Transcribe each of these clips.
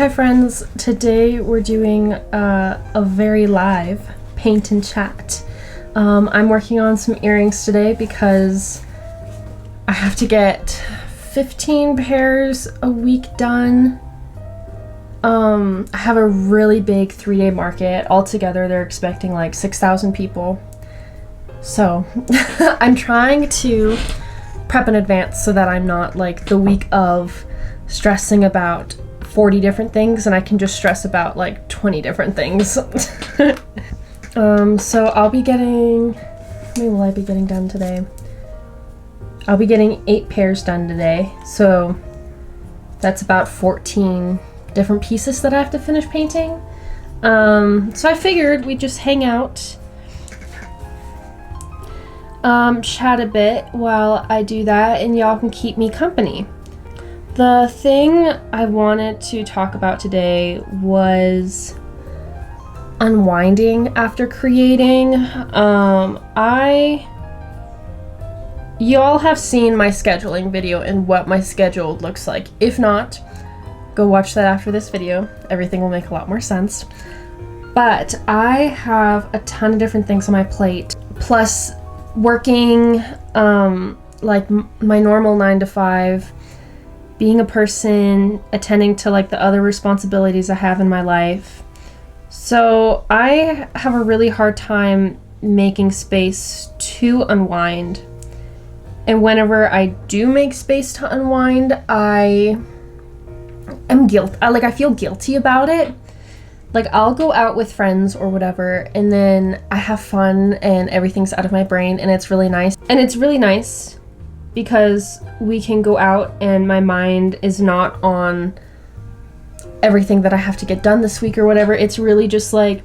Hi friends, today we're doing a very live paint and chat. I'm working on some earrings today because I have to get 15 pairs a week done. I have a really big 3-day market. Altogether they're expecting like 6,000 people. So I'm trying to prep in advance so that I'm not like the week of stressing about 40 different things and I can just stress about like 20 different things. So I'll be getting, how many will I be getting done today? I'll be getting 8 pairs done today. So that's about 14 different pieces that I have to finish painting. So I figured we'd just hang out, chat a bit while I do that, and y'all can keep me company. The thing I wanted to talk about today was unwinding after creating. Y'all have seen my scheduling video and what my schedule looks like. If not, go watch that after this video. Everything will make a lot more sense. But I have a ton of different things on my plate, plus working like my normal 9 to 5, being a person, attending to like the other responsibilities I have in my life. So I have a really hard time making space to unwind. And whenever I do make space to unwind, I feel guilty about it. Like I'll go out with friends or whatever, and then I have fun and everything's out of my brain, and it's really nice. And it's really nice because we can go out and my mind is not on everything that I have to get done this week or whatever. It's really just like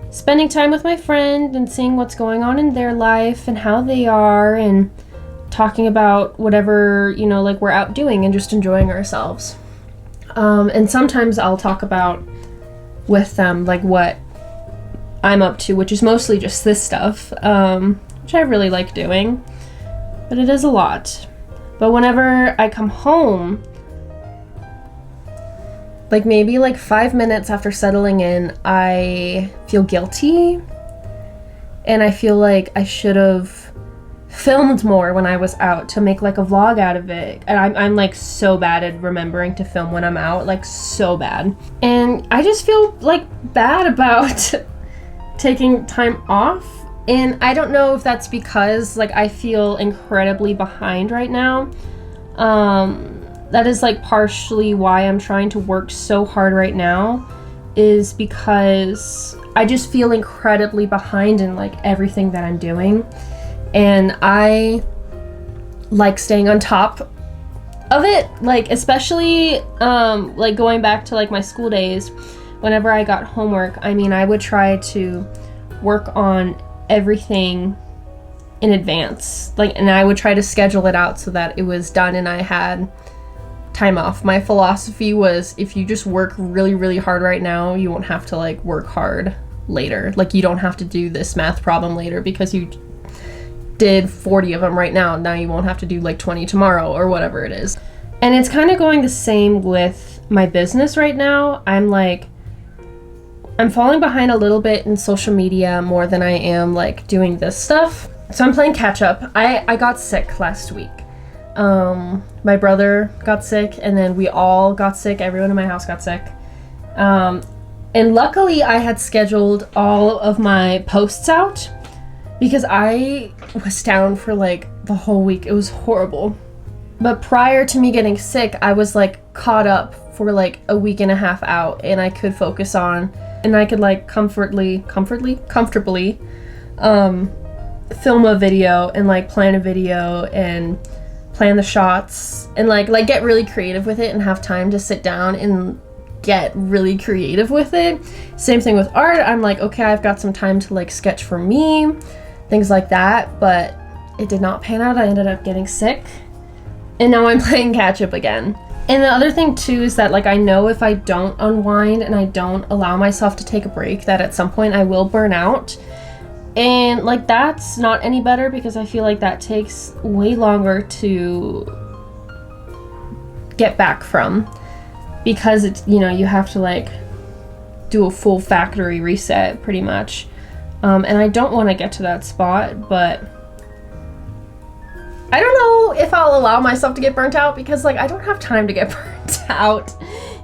spending time with my friend and seeing what's going on in their life and how they are, and talking about whatever, you know, like we're out doing and just enjoying ourselves. And sometimes I'll talk about with them like what I'm up to, which is mostly just this stuff, which I really like doing. But it is a lot. But whenever I come home, like maybe like 5 minutes after settling in, I feel guilty. And I feel like I should have filmed more when I was out to make like a vlog out of it. And I'm like so bad at remembering to film when I'm out, like so bad. And I just feel like bad about taking time off. And I don't know if that's because like I feel incredibly behind right now. That is like partially why I'm trying to work so hard right now, is because I just feel incredibly behind in like everything that I'm doing. And I like staying on top of it, like especially like going back to like my school days. Whenever I got homework, I mean, I would try to work on everything in advance, like, and I would try to schedule it out so that it was done and I had time off. My philosophy was, if you just work really, really hard right now, you won't have to like work hard later. Like you don't have to do this math problem later because you did 40 of them right now. Now you won't have to do like 20 tomorrow or whatever it is. And it's kind of going the same with my business right now. I'm falling behind a little bit in social media more than I am like doing this stuff. So I'm playing catch up. I got sick last week. My brother got sick, and then we all got sick. Everyone in my house got sick. And luckily I had scheduled all of my posts out because I was down for like the whole week. It was horrible. But prior to me getting sick, I was like caught up for like a week and a half out, and I could focus on, and I could like comfortably film a video and like plan a video and plan the shots and like get really creative with it and have time to sit down and get really creative with it. Same thing with art. I'm like, okay, I've got some time to like sketch for me, things like that, but it did not pan out. I ended up getting sick, and now I'm playing catch up again. And the other thing too is that like I know if I don't unwind and I don't allow myself to take a break, that at some point I will burn out. And like that's not any better because I feel like that takes way longer to get back from. because it's, you know, you have to like do a full factory reset pretty much. And I don't want to get to that spot, but I don't know if I'll allow myself to get burnt out, because like I don't have time to get burnt out,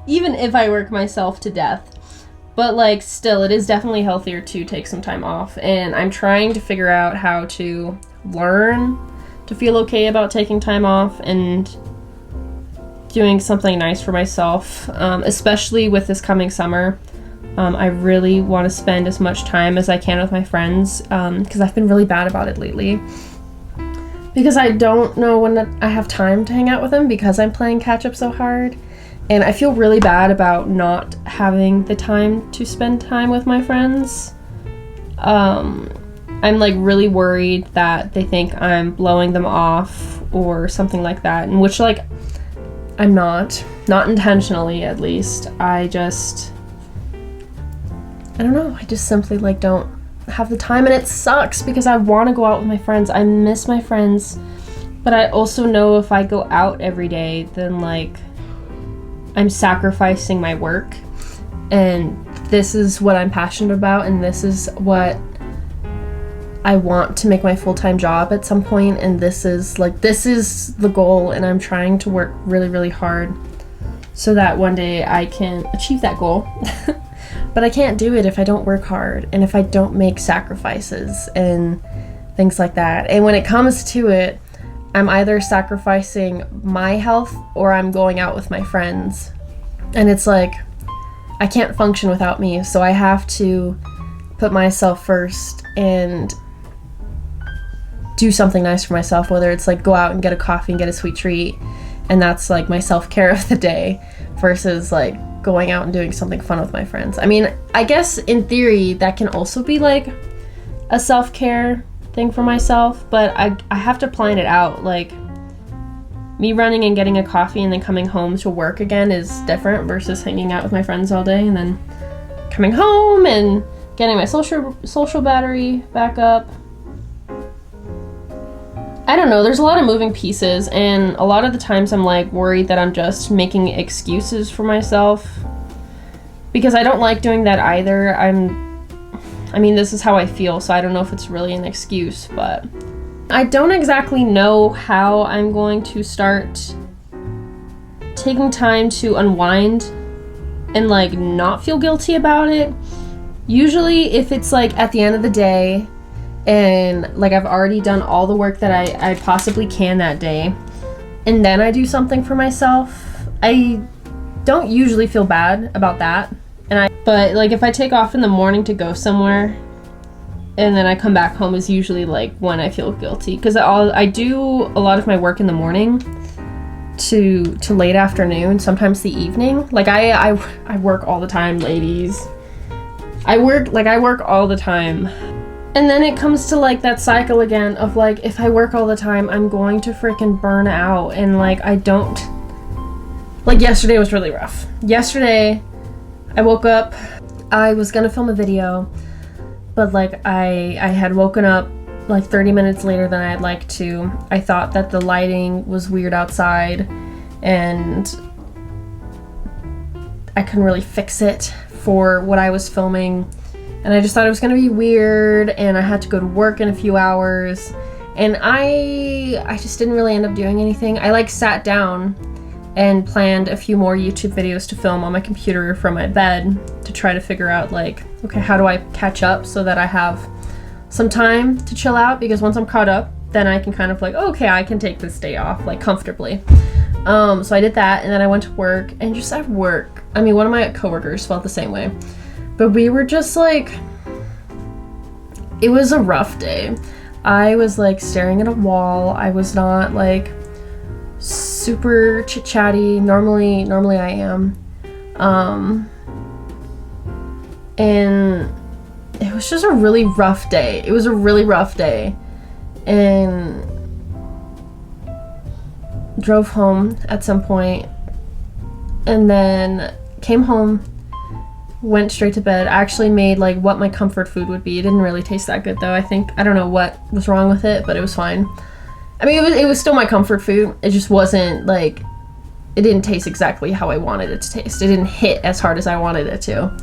even if I work myself to death. But like still, it is definitely healthier to take some time off, and I'm trying to figure out how to learn to feel okay about taking time off and doing something nice for myself, especially with this coming summer. I really want to spend as much time as I can with my friends, because I've been really bad about it lately. Because I don't know when I have time to hang out with them because I'm playing catch up so hard. And I feel really bad about not having the time to spend time with my friends. I'm like really worried that they think I'm blowing them off or something like that. And which like, I'm not intentionally at least. I don't know, I just simply like don't have the time, and it sucks because I want to go out with my friends. I miss my friends, but I also know if I go out every day, then like I'm sacrificing my work, and this is what I'm passionate about, and this is what I want to make my full-time job at some point, and this is the goal, and I'm trying to work really, really hard so that one day I can achieve that goal. But I can't do it if I don't work hard and if I don't make sacrifices and things like that. And when it comes to it, I'm either sacrificing my health or I'm going out with my friends. And it's like, I can't function without me, so I have to put myself first and do something nice for myself, whether it's like go out and get a coffee and get a sweet treat, and that's like my self-care of the day, versus like going out and doing something fun with my friends. I mean, I guess in theory that can also be like a self-care thing for myself, but I have to plan it out. Like me running and getting a coffee and then coming home to work again is different versus hanging out with my friends all day and then coming home and getting my social battery back up. I don't know, there's a lot of moving pieces, and a lot of the times I'm like worried that I'm just making excuses for myself, because I don't like doing that either. I mean, this is how I feel, so I don't know if it's really an excuse, but I don't exactly know how I'm going to start taking time to unwind and like not feel guilty about it. Usually if it's like at the end of the day and like I've already done all the work that I possibly can that day, and then I do something for myself, I don't usually feel bad about that. But like if I take off in the morning to go somewhere and then I come back home is usually like when I feel guilty, because I do a lot of my work in the morning to late afternoon, sometimes the evening. Like I work all the time, ladies. I work all the time. And then it comes to like that cycle again of like, if I work all the time, I'm going to freaking burn out. And like, I don't, like yesterday was really rough. Yesterday, I woke up, I was gonna film a video, but like I had woken up like 30 minutes later than I'd like to. I thought that the lighting was weird outside and I couldn't really fix it for what I was filming. And I just thought it was gonna be weird, and I had to go to work in a few hours, and I just didn't really end up doing anything. I like sat down and planned a few more YouTube videos to film on my computer from my bed to try to figure out like, okay, how do I catch up so that I have some time to chill out, because once I'm caught up, then I can kind of like, okay, I can take this day off like comfortably. So I did that, and then I went to work, and just at work, I mean, one of my coworkers felt the same way. But we were just like, it was a rough day. I was like staring at a wall. I was not like super chit-chatty. Normally I am. And it was just a really rough day. It was a really rough day. And drove home at some point, and then came home, went straight to bed. I actually made like what my comfort food would be. It didn't really taste that good though. I don't know what was wrong with it, but it was fine. I mean, it was still my comfort food. It just wasn't like, it didn't taste exactly how I wanted it to taste. It didn't hit as hard as I wanted it to.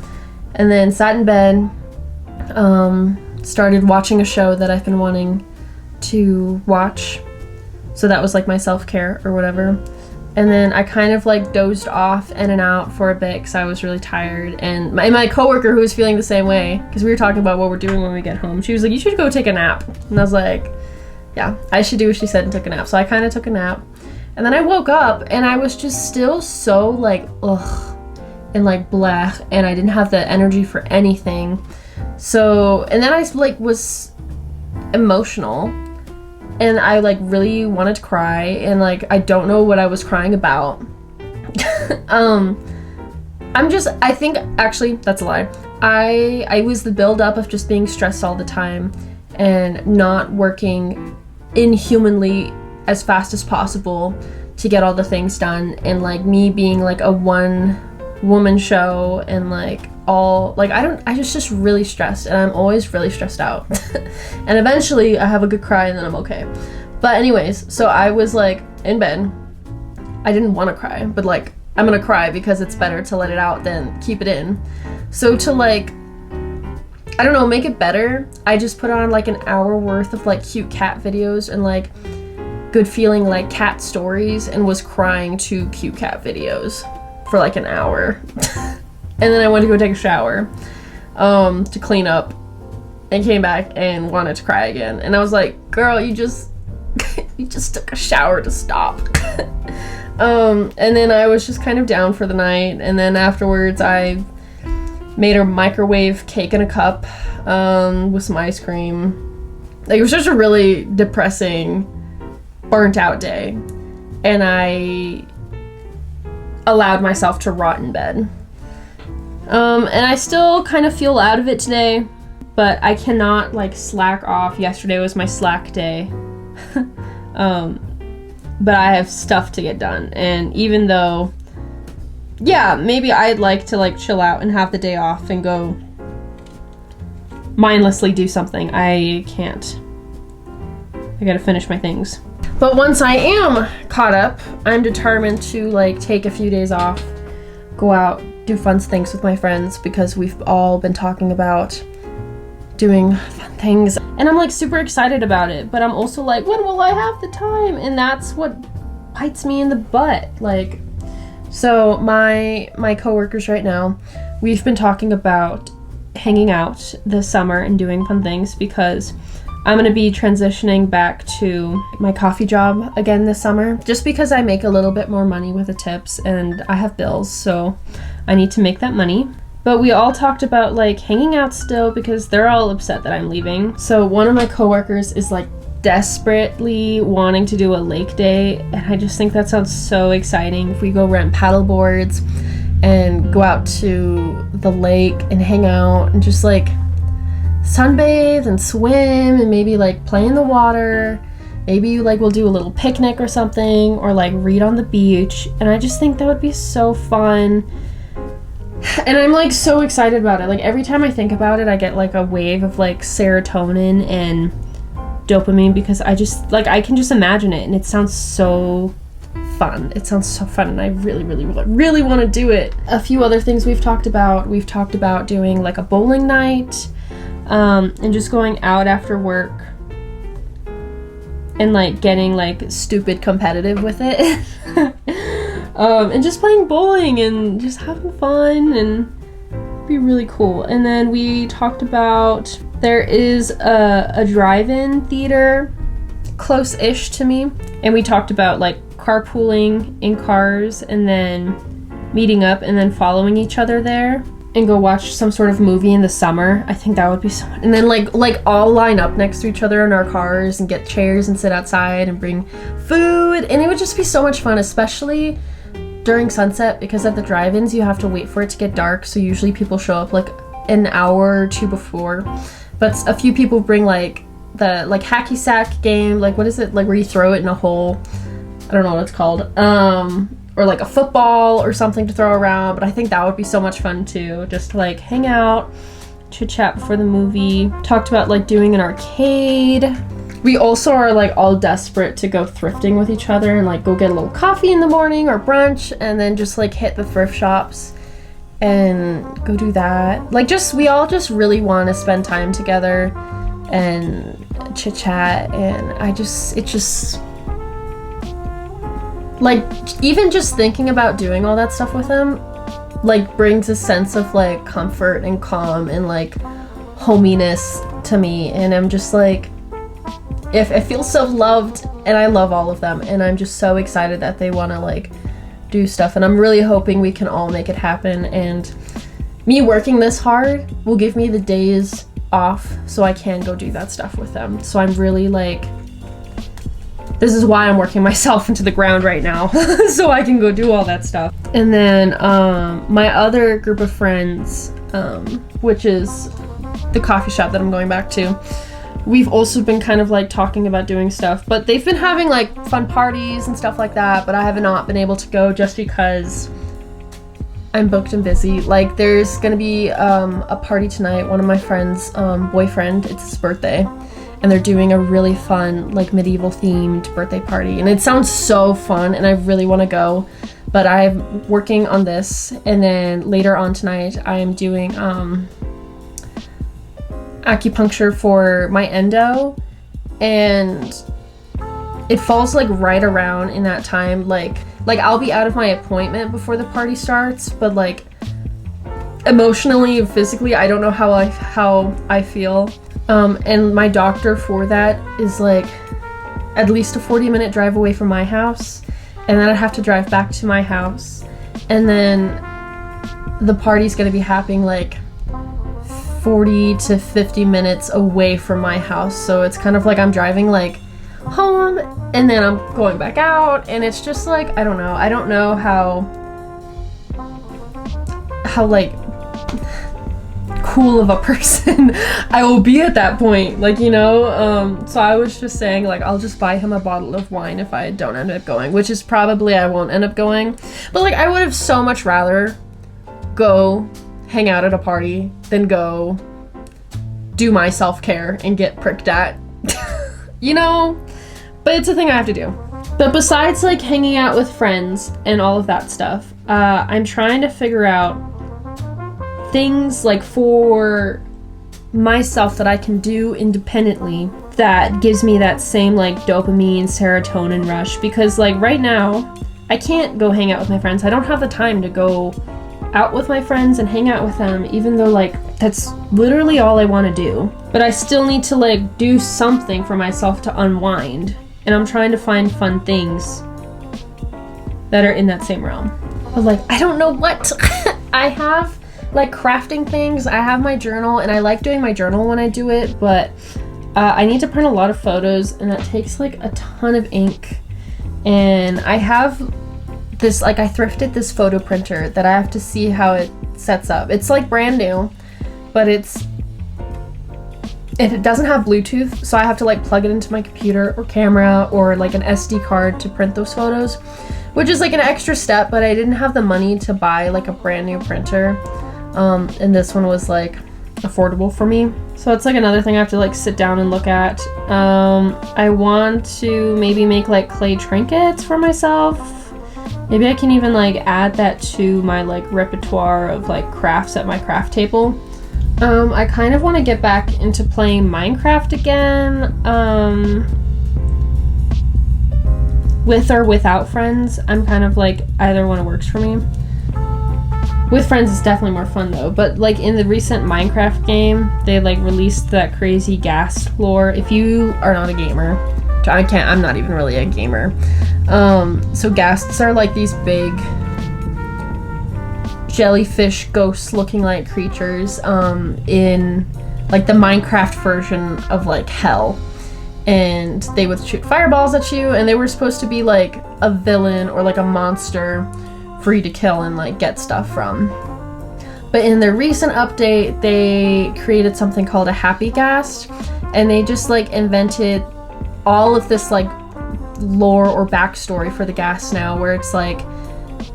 And then sat in bed, started watching a show that I've been wanting to watch. So that was like my self-care or whatever. And then I kind of like dozed off in and out for a bit because I was really tired. And my coworker, who was feeling the same way, because we were talking about what we're doing when we get home, she was like, you should go take a nap. And I was like, yeah, I should do what she said and took a nap. So I kind of took a nap. And then I woke up and I was just still so like, ugh, and like blech, and I didn't have the energy for anything. So, and then I like was emotional. And I like really wanted to cry, and like I don't know what I was crying about. I think actually that's a lie. I was the buildup of just being stressed all the time and not working inhumanly as fast as possible to get all the things done, and like me being like a one woman show, and like all like I just really stressed, and I'm always really stressed out. And eventually I have a good cry and then I'm okay. But anyways, so I was like in bed. I didn't want to cry, but like I'm gonna cry because it's better to let it out than keep it in. So to like, I don't know, make it better, I just put on like an hour worth of like cute cat videos and like good feeling like cat stories, and was crying to cute cat videos for like an hour. And then I went to go take a shower to clean up, and came back and wanted to cry again. And I was like, girl, you just you just took a shower to stop. And then I was just kind of down for the night, and then afterwards I made a microwave cake in a cup with some ice cream. Like, it was just a really depressing, burnt out day, and I allowed myself to rot in bed. And I still kind of feel out of it today, but I cannot like slack off. Yesterday was my slack day. But I have stuff to get done, and even though, yeah, maybe I'd like to like chill out and have the day off and go mindlessly do something, I can't. I gotta finish my things. But once I am caught up, I'm determined to like take a few days off, go out, do fun things with my friends, because we've all been talking about doing fun things, and I'm like super excited about it, but I'm also like, when will I have the time? And that's what bites me in the butt. Like, so my coworkers right now, we've been talking about hanging out this summer and doing fun things, because I'm gonna be transitioning back to my coffee job again this summer, just because I make a little bit more money with the tips and I have bills, so I need to make that money. But we all talked about like hanging out still, because they're all upset that I'm leaving. So one of my coworkers is like desperately wanting to do a lake day, and I just think that sounds so exciting. If we go rent paddle boards and go out to the lake and hang out and just like sunbathe and swim and maybe like play in the water. Maybe like we'll do a little picnic or something, or like read on the beach. And I just think that would be so fun. And I'm like so excited about it. Like every time I think about it, I get like a wave of like serotonin and dopamine, because I just like, I can just imagine it, and it sounds so fun. It sounds so fun, and I really want to do it. A few other things we've talked about doing like a bowling night, and just going out after work and like getting like stupid competitive with it. And just playing bowling and just having fun, and be really cool. And then we talked about, there is a drive-in theater close-ish to me, and we talked about like carpooling in cars and then meeting up and then following each other there and go watch some sort of movie in the summer. I think that would be so fun. And then like all line up next to each other in our cars and get chairs and sit outside and bring food, and it would just be so much fun, especially during sunset, because at the drive-ins you have to wait for it to get dark, so usually people show up like an hour or two before. But a few people bring like the like hacky sack game, like what is it, like where you throw it in a hole, I don't know what it's called, or like a football or something to throw around. But I think that would be so much fun too, just to like hang out, chit chat before the movie. Talked about like doing an arcade. We also are like all desperate to go thrifting with each other and like go get a little coffee in the morning or brunch and then just like hit the thrift shops and go do that. Like we all just really want to spend time together and chit chat, and it just like, even just thinking about doing all that stuff with him like brings a sense of like comfort and calm and like hominess to me, and I'm just like, if I feel so loved, and I love all of them, and I'm just so excited that they want to like do stuff, and I'm really hoping we can all make it happen, and me working this hard will give me the days off so I can go do that stuff with them. So I'm really like, this is why I'm working myself into the ground right now so I can go do all that stuff. And then my other group of friends, which is the coffee shop that I'm going back to, we've also been kind of like talking about doing stuff, but they've been having like fun parties and stuff like that, but I have not been able to go just because I'm booked and busy. Like, there's gonna be a party tonight, one of my friends' boyfriend, it's his birthday, and they're doing a really fun like medieval themed birthday party, and it sounds so fun and I really want to go, but I'm working on this, and then later on tonight I am doing acupuncture for my endo, and it falls like right around in that time, like I'll be out of my appointment before the party starts, but like emotionally and physically I don't know how I feel, and my doctor for that is like at least a 40-minute drive away from my house, and then I'd have to drive back to my house, and then the party's gonna be happening like 40 to 50 minutes away from my house, so it's kind of like I'm driving like home and then I'm going back out, and it's just like, I don't know how like cool of a person I will be at that point, like, you know. So I was just saying like I'll just buy him a bottle of wine if I don't end up going, which is probably I won't end up going, but like I would have so much rather go hang out at a party than go do my self-care and get pricked at you know, but it's a thing I have to do. But besides like hanging out with friends and all of that stuff, I'm trying to figure out things like for myself that I can do independently that gives me that same like dopamine, serotonin rush, because like right now I can't go hang out with my friends. I don't have the time to go out with my friends and hang out with them, even though like that's literally all I want to do. But I still need to like do something for myself to unwind, and I'm trying to find fun things that are in that same realm. But like I don't know what I have like crafting things. I have my journal, and I like doing my journal when I do it, but I need to print a lot of photos, and that takes like a ton of ink. And I have this, like, I thrifted this photo printer that I have to see how it sets up. It's like brand new, but it doesn't have Bluetooth, so I have to like plug it into my computer or camera or like an SD card to print those photos, which is like an extra step, but I didn't have the money to buy like a brand new printer, and this one was like affordable for me. So it's like another thing I have to like sit down and look at. I want to maybe make like clay trinkets for myself. Maybe I can even like add that to my like repertoire of like crafts at my craft table. I kind of want to get back into playing Minecraft again, with or without friends. I'm kind of like, either one works for me. With friends it's definitely more fun though, but like in the recent Minecraft game, they like released that crazy ghast lore. If you are not a gamer, I'm not even really a gamer. So ghasts are like these big jellyfish ghosts looking like creatures in like the Minecraft version of like hell, and they would shoot fireballs at you, and they were supposed to be like a villain or like a monster for you to kill and like get stuff from. But in their recent update, they created something called a happy ghast, and they just like invented all of this like lore or backstory for the ghast now, where it's like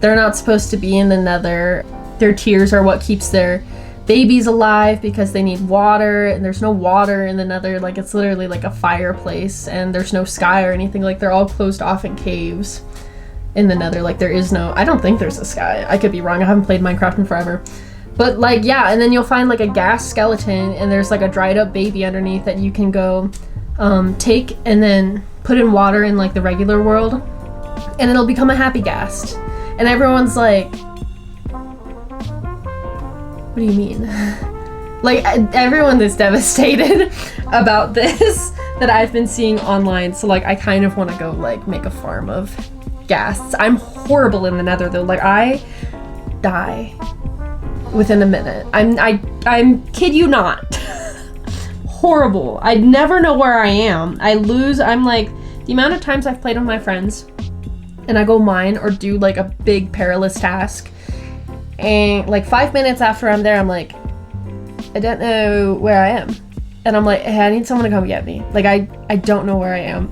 they're not supposed to be in the nether. Their tears are what keeps their babies alive because they need water, and there's no water in the nether. Like, it's literally like a fireplace, and there's no sky or anything. Like, they're all closed off in caves in the nether. Like, there is no, I don't think there's a sky. I could be wrong. I haven't played Minecraft in forever. But like, yeah, and then you'll find like a gas skeleton, and there's like a dried up baby underneath that you can go take and then put in water in like the regular world, and it'll become a happy ghast. And everyone's like, what do you mean? Like, everyone is devastated about this that I've been seeing online. So like, I kind of want to go like make a farm of ghasts. I'm horrible in the nether though. Like, I die within a minute. I'm kid you not. Horrible. I never know where I am. I lose. I'm like, the amount of times I've played with my friends and I go mine or do like a big perilous task, and like 5 minutes after I'm there, I'm like, I don't know where I am. And I'm like, hey, I need someone to come get me. Like, I don't know where I am.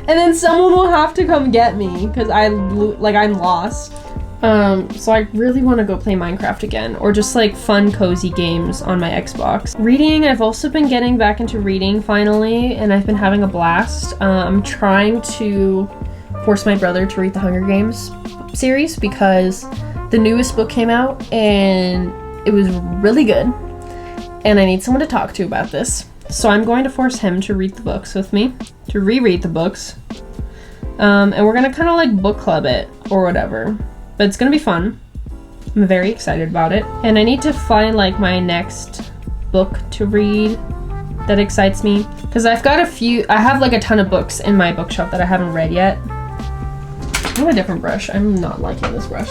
And then someone will have to come get me because I'm lost. So I really want to go play Minecraft again, or just like fun cozy games on my Xbox. Reading, I've also been getting back into reading finally, and I've been having a blast. I'm trying to force my brother to read the Hunger Games series because the newest book came out and it was really good, and I need someone to talk to about this. So I'm going to force him to read the books with me, to reread the books, and we're gonna kind of like book club it or whatever. But it's gonna be fun. I'm very excited about it. And I need to find like my next book to read that excites me. Because I've got I have like a ton of books in my bookshelf that I haven't read yet. I have a different brush. I'm not liking this brush.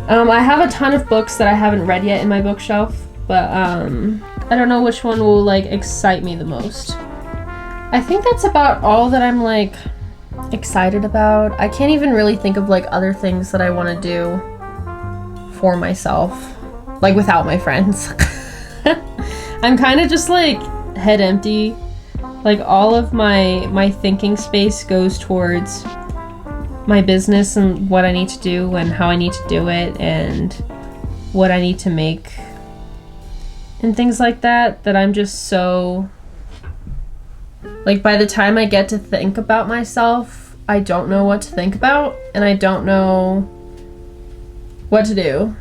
I have a ton of books that I haven't read yet in my bookshelf. But I don't know which one will like excite me the most. I think that's about all that I'm like excited about. I can't even really think of like other things that I want to do for myself, like without my friends. I'm kind of just like head empty. Like, all of my thinking space goes towards my business and what I need to do and how I need to do it and what I need to make and things like that, that I'm just so like, by the time I get to think about myself, I don't know what to think about, and I don't know what to do.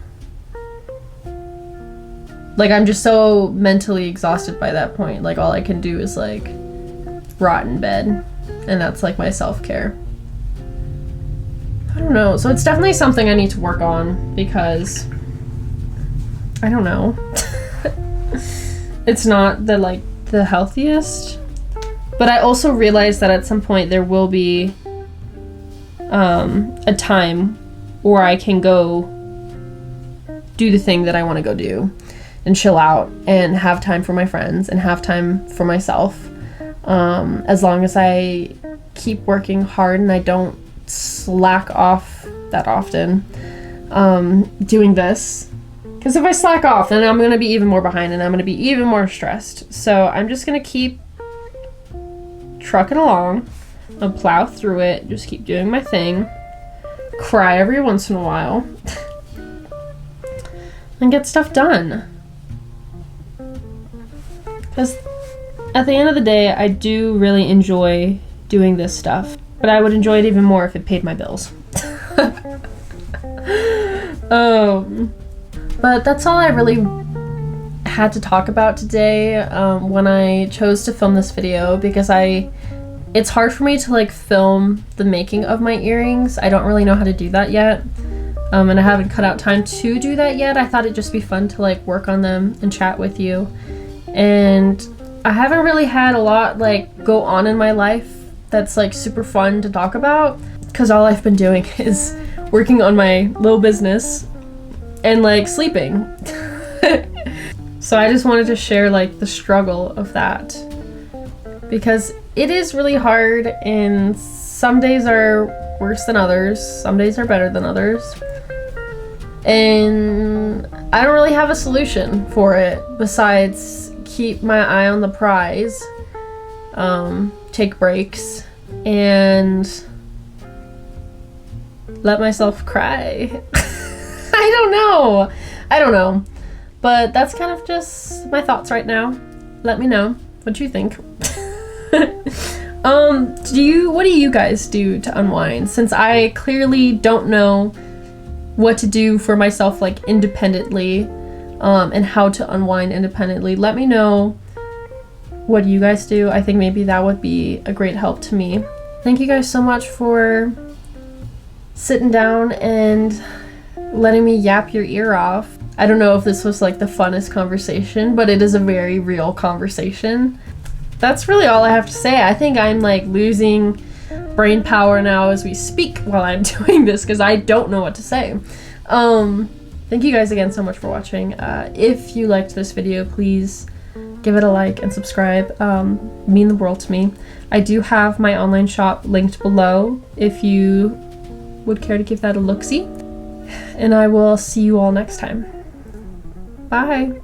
Like, I'm just so mentally exhausted by that point. Like, all I can do is, like, rot in bed, and that's, like, my self-care. I don't know. So it's definitely something I need to work on, because I don't know. It's not the healthiest. But I also realized that at some point there will be a time where I can go do the thing that I want to go do and chill out and have time for my friends and have time for myself. As long as I keep working hard and I don't slack off that often doing this. Because if I slack off, then I'm going to be even more behind and I'm going to be even more stressed. So I'm just going to keep trucking along. I'll plow through it, just keep doing my thing, cry every once in a while, and get stuff done. Because at the end of the day, I do really enjoy doing this stuff, but I would enjoy it even more if it paid my bills. But that's all I really had to talk about today when I chose to film this video, because it's hard for me to like film the making of my earrings. I don't really know how to do that yet, and I haven't cut out time to do that yet. I thought it'd just be fun to like work on them and chat with you, and I haven't really had a lot like go on in my life that's like super fun to talk about, because all I've been doing is working on my little business and like sleeping. So I just wanted to share like the struggle of that, because it is really hard, and some days are worse than others, some days are better than others, and I don't really have a solution for it besides keep my eye on the prize, take breaks, and let myself cry. I don't know. But that's kind of just my thoughts right now. Let me know what you think. What do you guys do to unwind? Since I clearly don't know what to do for myself, like, independently, and how to unwind independently, let me know what you guys do. I think maybe that would be a great help to me. Thank you guys so much for sitting down and letting me yap your ear off. I don't know if this was like the funnest conversation, but it is a very real conversation. That's really all I have to say. I think I'm like losing brain power now as we speak while I'm doing this because I don't know what to say. Thank you guys again so much for watching. If you liked this video, please give it a like and subscribe. Mean the world to me. I do have my online shop linked below if you would care to give that a look-see. And I will see you all next time. Bye!